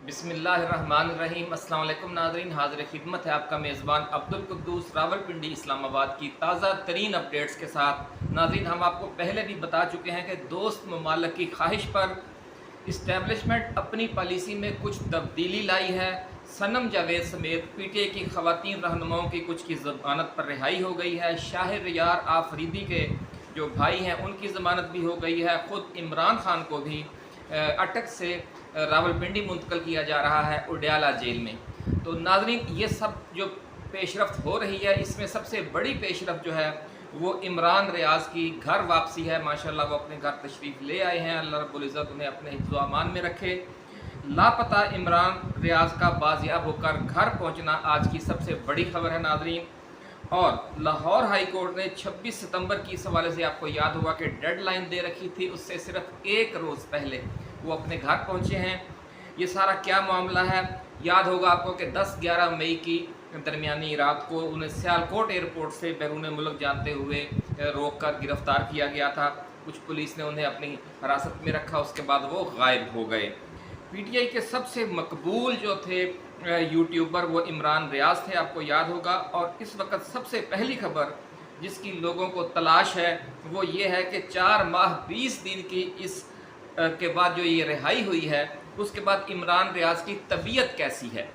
बिस्मिल्लाहिर्रहमानिर्रहीम। अस्सलाम वालेकुम नाज़रीन, हाज़िर खिदमत है आपका मेज़बान अब्दुल कुद्दूस रावलपिंडी इस्लामाबाद की ताज़ा तरीन अपडेट्स के साथ। नाज़रीन, हम आपको पहले भी बता चुके हैं कि दोस्त ममालिक की ख्वाहिश पर इस्टेब्लिशमेंट अपनी पॉलिसी में कुछ तब्दीली लाई है। सनम जावेद समेत PTI की ख़वातीन रहनुमाओं की कुछ की ज़मानत पर रिहाई हो गई है। शाहिर रियार आफरीदी के जो भाई हैं उनकी ज़मानत भी हो गई है। ख़ुद इमरान खान को भी अटक से रावलपिंडी मुंतकिल किया जा रहा है उडियाला जेल में। तो नाज़रीन, ये सब जो पेशरफ्त हो रही है, इसमें सबसे बड़ी पेशरफ्त जो है वो इमरान रियाज़ की घर वापसी है। माशाल्लाह वो अपने घर तशरीफ़ ले आए हैं। अल्लाह रब्बुल इज़्ज़त उन्हें अपने हिफ्ज़ व अमान में रखे। लापता इमरान रियाज़ का बाजियाब होकर घर पहुँचना आज की सबसे बड़ी खबर है नाज़रीन। और लाहौर हाई कोर्ट ने 26 सितंबर की इस हवाले से आपको याद होगा कि डेडलाइन दे रखी थी, उससे सिर्फ एक रोज़ पहले वो अपने घर पहुंचे हैं। ये सारा क्या मामला है, याद होगा आपको कि 10-11 मई की दरमियानी रात को उन्हें सियालकोट एयरपोर्ट से बैरून मुल्क जाते हुए रोक कर गिरफ़्तार किया गया था। कुछ पुलिस ने उन्हें अपनी हिरासत में रखा, उसके बाद वो गायब हो गए। PTI के सबसे मकबूल जो थे यूट्यूबर वो इमरान रियाज़ थे, आपको याद होगा। और इस वक्त सबसे पहली खबर जिसकी लोगों को तलाश है वो ये है कि 4 माह 20 दिन की इस के बाद जो ये रिहाई हुई है, उसके बाद इमरान रियाज़ की तबीयत कैसी है।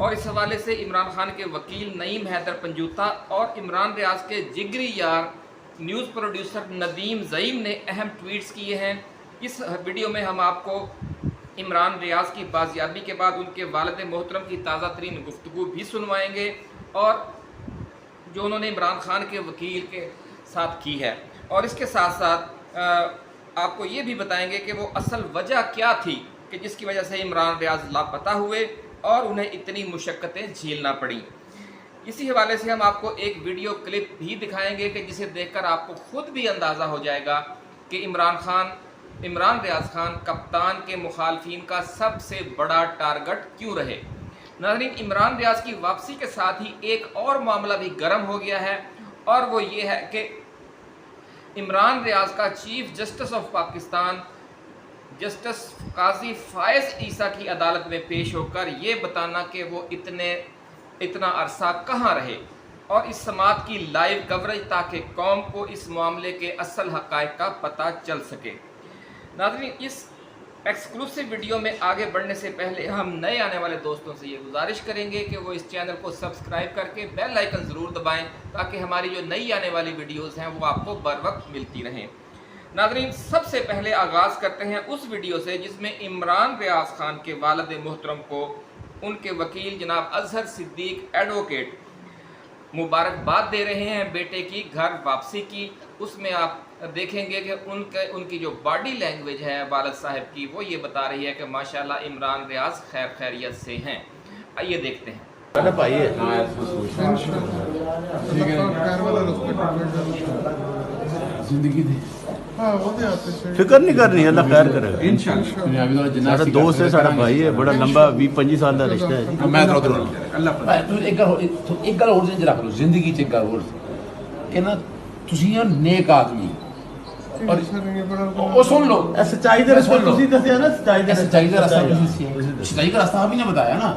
और इस हवाले से इमरान खान के वकील नईम हैदर पंजूता और इमरान रियाज़ के जिगरी यार न्यूज़ प्रोड्यूसर नदीम ज़ईम ने अहम ट्वीट्स किए हैं। इस वीडियो में हम आपको इमरान रियाज़ की बाजियाबी के बाद उनके वालिद मोहतरम की ताज़ा तरीन गुफ्तगू भी सुनवाएंगे और जो उन्होंने इमरान खान के वकील के साथ की है। और इसके साथ साथ आपको ये भी बताएंगे कि वो असल वजह क्या थी कि जिसकी वजह से इमरान रियाज़ लापता हुए और उन्हें इतनी मुशक्क़तें झेलना पड़ी। इसी हवाले से हम आपको एक वीडियो क्लिप भी दिखाएंगे कि जिसे देखकर आपको खुद भी अंदाज़ा हो जाएगा कि इमरान रियाज़ खान कप्तान के मुखालफिन का सबसे बड़ा टारगेट क्यों रहे। नाज़रीन, इमरान रियाज़ की वापसी के साथ ही एक और मामला भी गर्म हो गया है और वो ये है कि इमरान रियाज़ का chief justice of Pakistan justice Qazi Faez Isa की अदालत में पेश होकर ये बताना कि वो इतना अरसा कहाँ रहे और इस समात की लाइव कवरेज ताकि कौम को इस मामले के असल हक़ाइक़ का पता चल सके। नाज़रीन, इस एक्सक्लूसिव वीडियो में आगे बढ़ने से पहले हम नए आने वाले दोस्तों से ये गुजारिश करेंगे कि वो इस चैनल को सब्सक्राइब करके बेल आइकन ज़रूर दबाएं ताकि हमारी जो नई आने वाली वीडियोस हैं वो आपको बर वक्त मिलती रहें। नाज़रीन, सबसे पहले आगाज़ करते हैं उस वीडियो से जिसमें इमरान रियाज़ खान के वालिद मोहतरम को उनके वकील जनाब अजहर सिद्दीक एडवोकेट मुबारकबाद दे रहे हैं बेटे की घर वापसी की। उसमें आप देखेंगे कि उनकी जो बॉडी लैंग्वेज है वालिद साहब की वो ये बता रही है कि माशाल्लाह इमरान रियाज़ खैर खैरियत से हैं। आइए देखते हैं। फिक्र नहीं करनी, अल्लाह खैर करेगा इंशाअल्लाह। साडा दोस्त है, साडा भाई है, बड़ा लंबा 20-25 साल का रिश्ता है जी। मैं एक गल होर रख लो जिंदगी च, एक गल होर कि ना तुसी नेक आदमी और सुन लो सच्चाई का रास्ता तुसी दसिया ना, सच्चाई का रास्ता आपने बताया ना,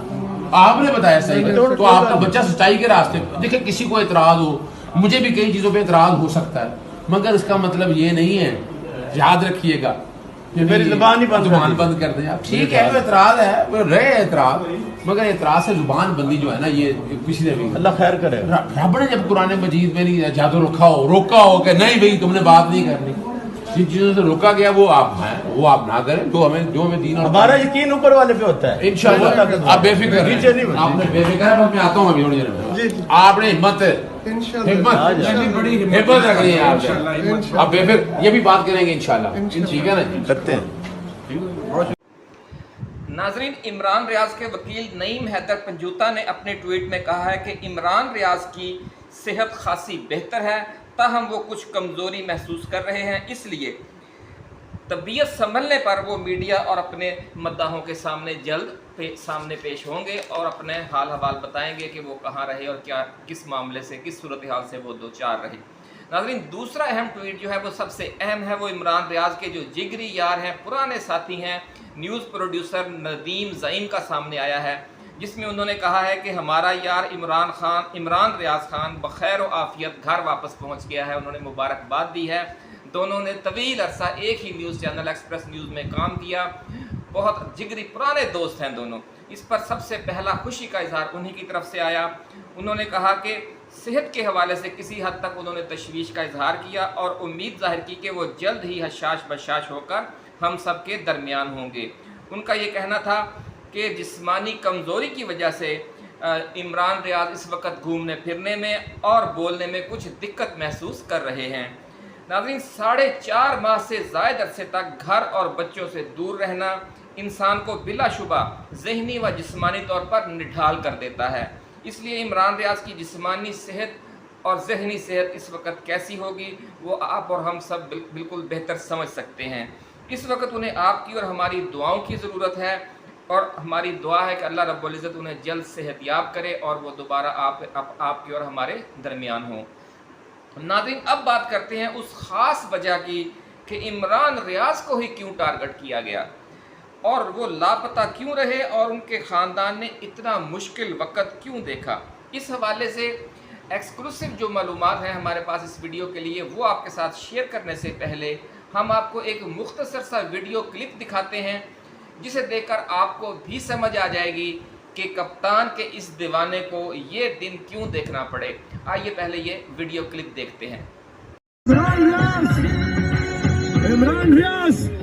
आपने बताया सही। तो आपका बच्चा सच्चाई के रास्ते, देखिए किसी को एतराज हो, मुझे भी कई चीजों पे एतराज हो सकता है, मगर इसका मतलब ये नहीं है, याद रखिएगा, मेरी जुबान बंद कर दें आप। ठीक है, एतराज है, वो रहे एतराज, मगर एतराज से जुबान बंदी जो है ना, ये पिछले भी अल्लाह खैर करे। रब ने जब कुरान मजीद में नहीं जादू रोका हो कि नहीं भाई तुमने बात नहीं करनी, जिन चीजों से रोका गया वो आप ना करें, जो हमें दीन। हमारा यकीन ऊपर वाले पे होता है इंशाअल्लाह। आप बेफिक्र आपने बेफिक्र मैं आता हूँ अभी थोड़ी देर में। आपने हिम्मत रखनी है आप बेफिक्र, ये भी बात करेंगे इंशाअल्लाह, ठीक है ना, करते हैं। नाजरीन, इमरान रियाज़ के वकील नईम हैदर पंजूता ने अपने ट्वीट में कहा है कि इमरान रियाज़ की सेहत खासी बेहतर है, ताहम वो कुछ कमज़ोरी महसूस कर रहे हैं, इसलिए तबीयत संभलने पर वो मीडिया और अपने मद्दाहों के सामने जल्द सामने पेश होंगे और अपने हाल हवाल बताएंगे कि वो कहाँ रहे और किस मामले से, किस सूरत हाल से वो दो चार रहे। नाज़रीन, दूसरा अहम ट्वीट जो है वो सबसे अहम है, वो इमरान रियाज के जो जिगरी यार हैं, पुराने साथी हैं, न्यूज़ प्रोड्यूसर नदीम ज़ईम का सामने आया है, जिसमें उन्होंने कहा है कि हमारा यार इमरान रियाज खान बखैर व आफियत घर वापस पहुंच गया है। उन्होंने मुबारकबाद दी है। दोनों ने तवील अरसा एक ही न्यूज़ चैनल एक्सप्रेस न्यूज़ में काम किया, बहुत जिगरी पुराने दोस्त हैं दोनों। इस पर सबसे पहला खुशी का इजहार उन्हीं की तरफ से आया। उन्होंने कहा कि सेहत के हवाले से किसी हद तक उन्होंने तशवीश का इजहार किया और उम्मीद जाहिर की कि वो जल्द ही हशाश बशाश होकर हम सब के दरमियान होंगे। उनका ये कहना था कि जिस्मानी कमज़ोरी की वजह से इमरान रियाज इस वक्त घूमने फिरने में और बोलने में कुछ दिक्कत महसूस कर रहे हैं। नाज़रीन, 4.5 माह से ज़ायद अरसे तक घर और बच्चों से दूर रहना इंसान को बिलाशुबा ज़हनी व जिस्मानी तौर पर निढाल कर देता है। इसलिए इमरान रियाज की जिस्मानी सेहत और ज़हनी सेहत इस वक्त कैसी होगी वो आप और हम सब बिल्कुल बेहतर समझ सकते हैं। इस वक्त उन्हें आपकी और हमारी दुआओं की ज़रूरत है और हमारी दुआ है कि अल्लाह रब्बुल इज़्ज़त उन्हें जल्द सेहतयाब करे और वो दोबारा आपकी और हमारे दरमियान हों। नाज़रीन, अब बात करते हैं उस ख़ास वजह की कि इमरान रियाज को ही क्यों टारगेट किया गया और वो लापता क्यों रहे और उनके ख़ानदान ने इतना मुश्किल वक़्त क्यों देखा। इस हवाले से एक्सक्लूसिव जो मालूमात हैं हमारे पास इस वीडियो के लिए, वो आपके साथ शेयर करने से पहले हम आपको एक मुख्तसर सा वीडियो क्लिप दिखाते हैं, जिसे देखकर आपको भी समझ आ जाएगी कि कप्तान के इस दीवाने को ये दिन क्यों देखना पड़े। आइए पहले ये वीडियो क्लिप देखते हैं। इमरान रियाज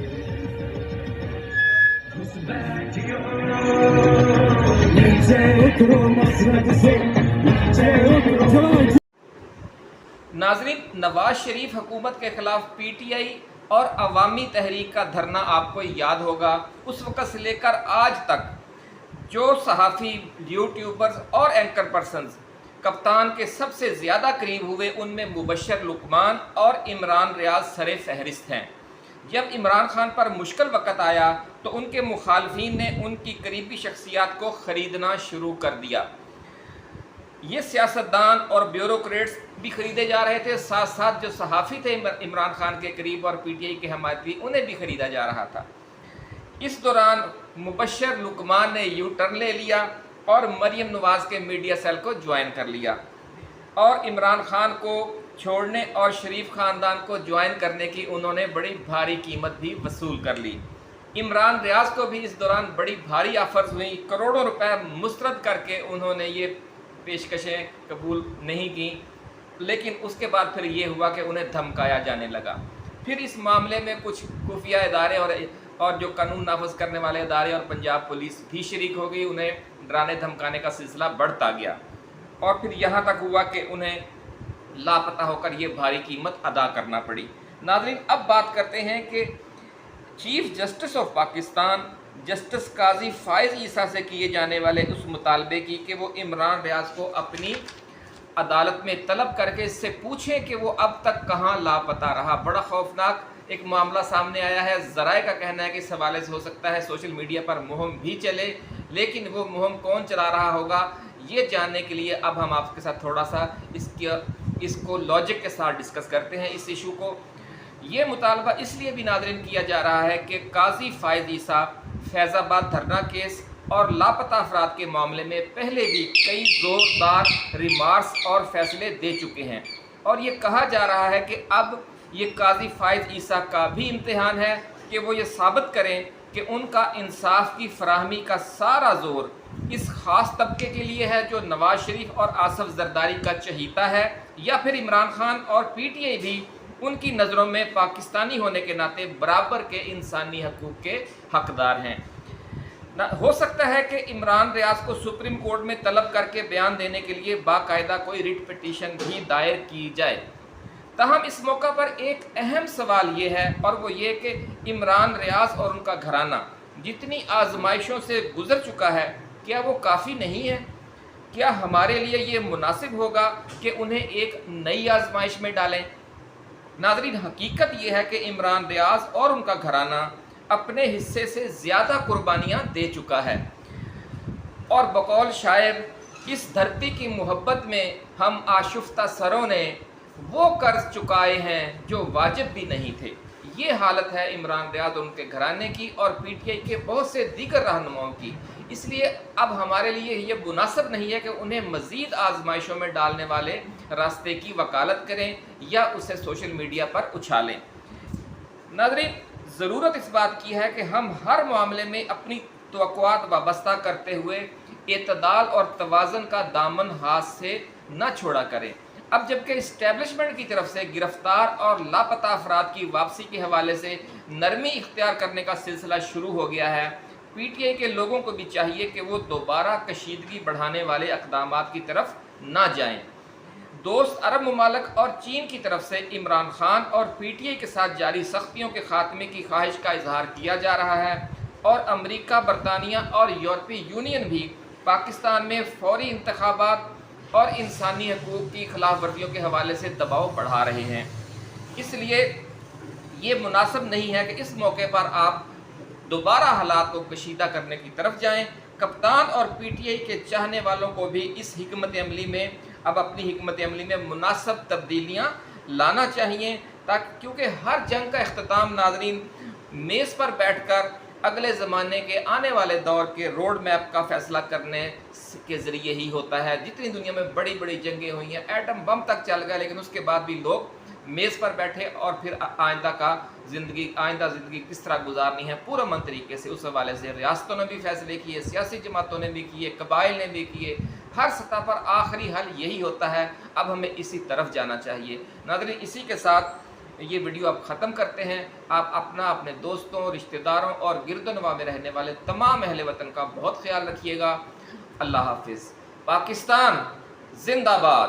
नाज़रीन, नवाज शरीफ हुकूमत के खिलाफ पीटीआई और अवामी तहरीक का धरना आपको याद होगा। उस वक़्त से लेकर आज तक जो सहाफ़ी, यूट्यूबर्स और एंकर पर्सन्स कप्तान के सबसे ज़्यादा करीब हुए, उनमें मुबशर लुकमान और इमरान रियाज सरे फहरिस्त हैं। जब इमरान खान पर मुश्किल वक़्त आया तो उनके मुखालफीन ने उनकी करीबी शख्सियात को ख़रीदना शुरू कर दिया। ये सियासतदान और ब्यूरोक्रेट्स भी ख़रीदे जा रहे थे, साथ साथ जो सहाफ़ी थे इमरान खान के करीब और पीटीआई के हमायती, उन्हें भी ख़रीदा जा रहा था। इस दौरान मुबशर लुकमान ने यू टर्न ले लिया और मरियम नवाज़ के मीडिया सेल को ज्वाइन कर लिया और इमरान खान को छोड़ने और शरीफ ख़ानदान को ज्वाइन करने की उन्होंने बड़ी भारी कीमत भी वसूल कर ली। इमरान रियाज को भी इस दौरान बड़ी भारी ऑफर्स हुई, करोड़ों रुपए मुस्तरद करके उन्होंने ये पेशकशें कबूल नहीं की, लेकिन उसके बाद फिर ये हुआ कि उन्हें धमकाया जाने लगा। फिर इस मामले में कुछ खुफिया इदारे और जो कानून नाफज करने वाले इदारे और पंजाब पुलिस भी शरीक हो गई। उन्हें डराने धमकाने का सिलसिला बढ़ता गया और फिर यहाँ तक हुआ कि उन्हें लापता होकर ये भारी कीमत अदा करना पड़ी। नाज़रीन, अब बात करते हैं कि chief justice of Pakistan justice Qazi Faez Isa से किए जाने वाले उस मुतालबे की कि वो इमरान रियाज को अपनी अदालत में तलब करके इससे पूछें कि वो अब तक कहाँ लापता रहा। बड़ा खौफनाक एक मामला सामने आया है। ज़राए का कहना है कि इस हवाले से हो सकता है सोशल मीडिया पर मुहिम भी चले, लेकिन वो मुहिम कौन चला रहा होगा ये जानने के लिए अब हम आपके साथ थोड़ा सा इसको लॉजिक के साथ डिस्कस करते हैं। इस इशू को ये मुतालबा इसलिए भी नाज़रीन किया जा रहा है कि काजी फायज़ ईसा फैज़ाबाद धरना केस और लापता अफराद के मामले में पहले भी कई ज़ोरदार रिमार्क्स और फैसले दे चुके हैं और ये कहा जा रहा है कि अब ये काजी फायज़ ईसा का भी इम्तिहान है कि वो ये साबित करें कि उनका इंसाफ की फराहमी का सारा ज़ोर इस ख़ास तबके के लिए है जो नवाज शरीफ और आसफ जरदारी का चहीता है, या फिर इमरान खान और पीटीआई भी उनकी नज़रों में पाकिस्तानी होने के नाते बराबर के इंसानी हकूक़ के हकदार हैं। हो सकता है कि इमरान रियाज को सुप्रीम कोर्ट में तलब करके बयान देने के लिए बाकायदा कोई रिट पिटीशन भी दायर की जाए। तहम इस मौका पर एक अहम सवाल ये है और वो ये कि इमरान रियाज और उनका घराना जितनी आजमाइशों से गुजर चुका है, क्या वो काफ़ी नहीं है? क्या हमारे लिए ये मुनासिब होगा कि उन्हें एक नई आजमाइश में डालें? नाज़रीन, हकीकत ये है कि इमरान रियाज और उनका घराना अपने हिस्से से ज़्यादा कुर्बानियाँ दे चुका है और बकौल शायर इस धरती की मोहब्बत में हम आशुफ्ता सरों ने वो कर्ज चुकाए हैं जो वाजिब भी नहीं थे। ये हालत है इमरान रियाद और उनके घराने की और पीटीआई के बहुत से दीगर रहनुमाओं की। इसलिए अब हमारे लिए ये मुनासिब नहीं है कि उन्हें मज़ीद आजमाइशों में डालने वाले रास्ते की वकालत करें या उसे सोशल मीडिया पर उछालें। नाज़रीन, ज़रूरत इस बात की है कि हम हर मामले में अपनी तवक्कुआत वाबस्ता करते हुए एतदाल और तवाज़ुन का दामन हाथ से न छोड़ा करें। अब जबकि इस्टेब्लिशमेंट की तरफ से गिरफ्तार और लापता अफराद की वापसी के हवाले से नरमी इख्तियार करने का सिलसिला शुरू हो गया है, पीटीआई के लोगों को भी चाहिए कि वो दोबारा कशीदगी बढ़ाने वाले इक़दामात की तरफ ना जाएं। दोस्त अरब ममालिक और चीन की तरफ से इमरान खान और पीटीआई के साथ जारी सख्तियों के खात्मे की ख्वाहिश का इजहार किया जा रहा है और अमेरिका, बरतानिया और यूरोपीय यूनियन भी पाकिस्तान में फौरी इंतखाबात और इंसानी हकूक़ की खिलाफ वर्जियों के हवाले से दबाव बढ़ा रहे हैं। इसलिए ये मुनासिब नहीं है कि इस मौके पर आप दोबारा हालात को कशीदा करने की तरफ जाएं। कप्तान और पीटीआई के चाहने वालों को भी इस हिकमत अमली में अब अपनी हिकमत अमली में मुनासिब तब्दीलियाँ लाना चाहिए, ताकि क्योंकि हर जंग का इख्तिताम नाज़रीन मेज़ पर बैठकर अगले ज़माने के आने वाले दौर के रोड मैप का फ़ैसला करने के ज़रिए ही होता है। जितनी दुनिया में बड़ी बड़ी जंगें हुई हैं, एटम बम तक चल गया, लेकिन उसके बाद भी लोग मेज़ पर बैठे और फिर आइंदा ज़िंदगी किस तरह गुजारनी है पुरअमन तरीके से, उस हवाले से रियासतों ने भी फैसले किए, सियासी जमातों ने भी किए, कबाइल ने भी किए। हर सतह पर आखिरी हल यही होता है। अब हमें इसी तरफ जाना चाहिए। नाज़रीन, इसी के साथ ये वीडियो आप ख़त्म करते हैं। आप अपने दोस्तों, रिश्तेदारों और गिरदनवा में रहने वाले तमाम अहले वतन का बहुत ख्याल रखिएगा। अल्लाह हाफिज़। पाकिस्तान जिंदाबाद।